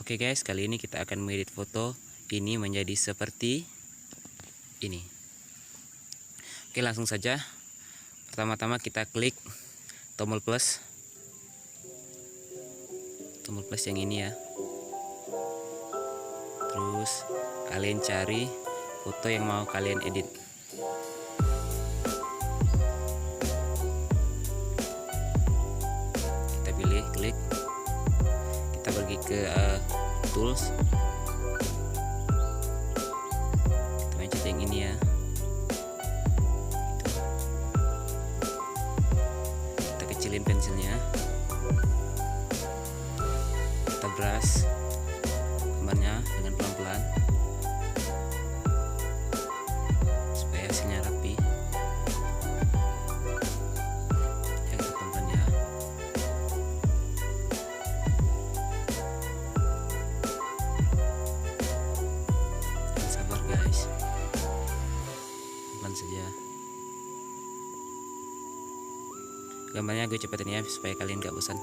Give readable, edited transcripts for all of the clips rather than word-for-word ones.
Oke guys, kali ini kita akan mengedit foto ini menjadi seperti ini. Oke, langsung saja. Pertama-tama kita klik tombol plus yang ini ya. Terus kalian cari foto yang mau kalian edit. Kita pilih, klik. Kita pergi ke tools, kita mencet yang ini ya. Kita kecilin pensilnya, kita brush gambarnya dengan pelan-pelan supaya hasilnya rapi. Ya, kita pelan-pelan ya. Sabar guys, pelan saja. Gambarnya gue cepetin ya supaya kalian gak bosan.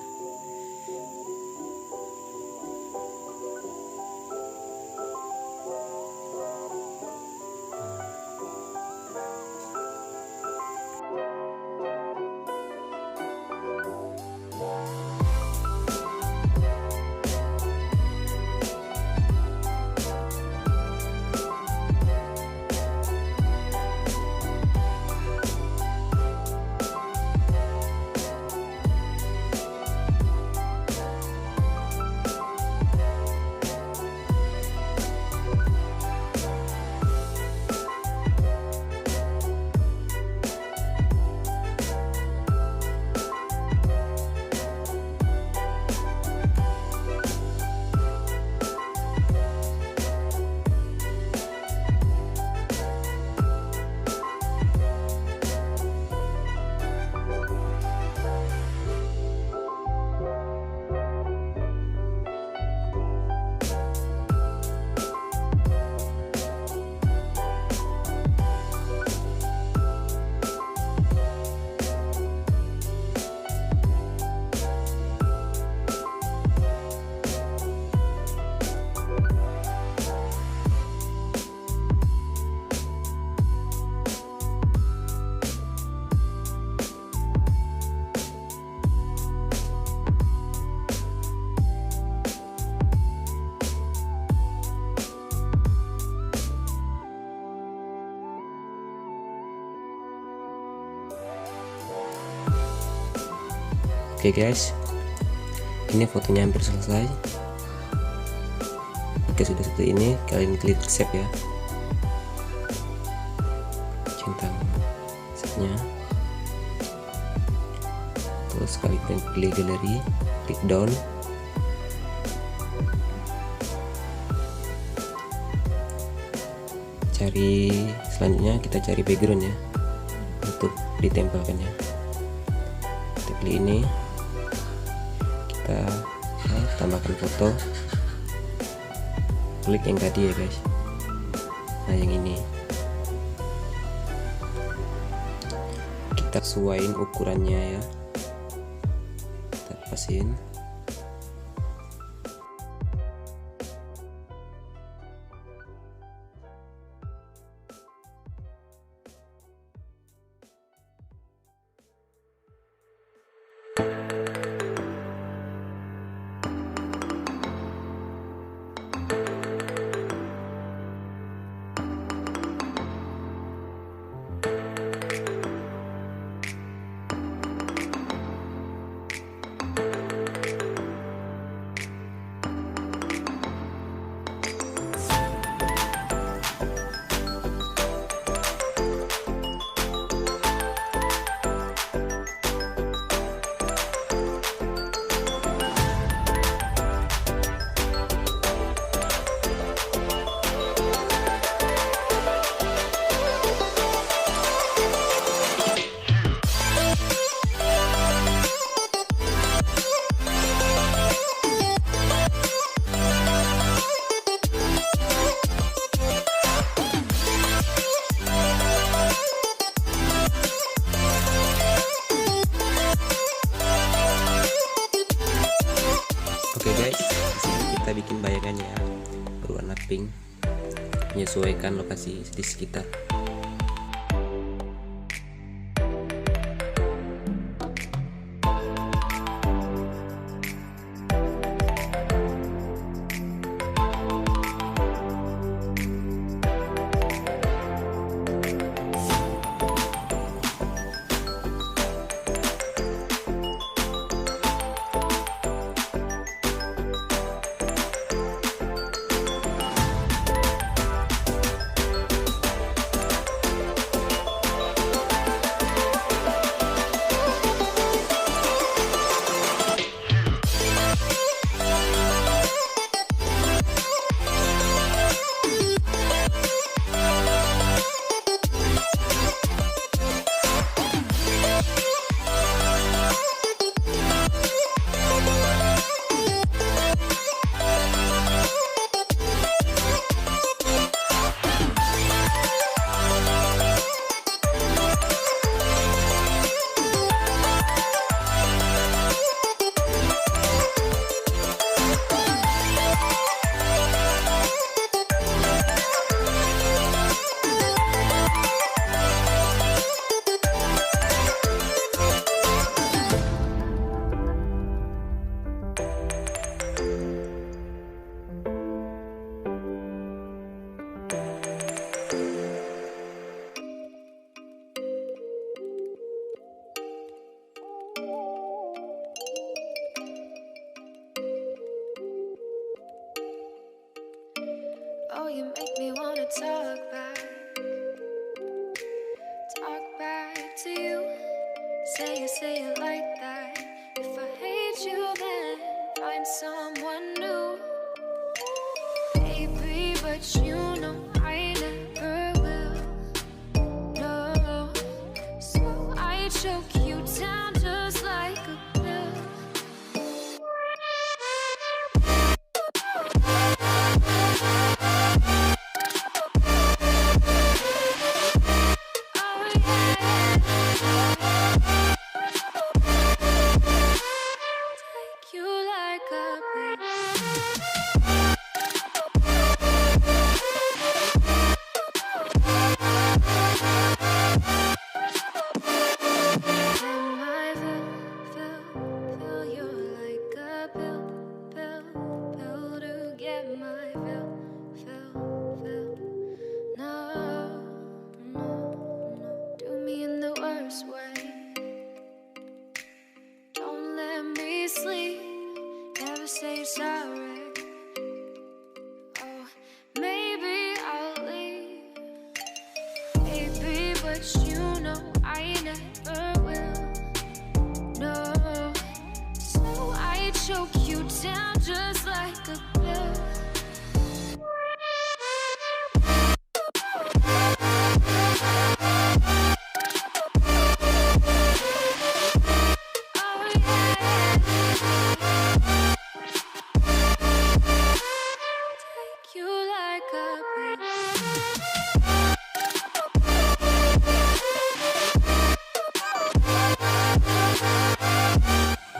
Oke guys, ini fotonya hampir selesai. Oke, sudah seperti ini. Kalian klik save ya, centang save-nya. Terus kalian pilih galeri, klik down. Cari selanjutnya, kita cari background ya untuk ditempelkannya. Kita pilih ini, kita tambahkan foto, klik yang tadi ya guys. Nah, yang ini kita sesuaiin ukurannya ya, kita pasin. kita bikin bayangannya berwarna pink, menyesuaikan lokasi di sekitar. Oh, you make me wanna talk back to you. Say it like that. If I hate you, then find someone new. Baby, but you know I never will. No, so I choke you down just like a pill. Say sorry. Oh, maybe I'll leave, baby, but you know I never will. No, so I choke you down just like a pill.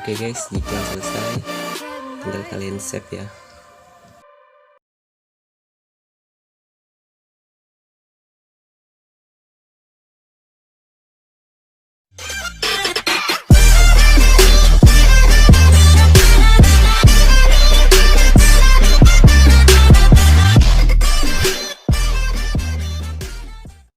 Oke guys, jika selesai tinggal kalian save ya.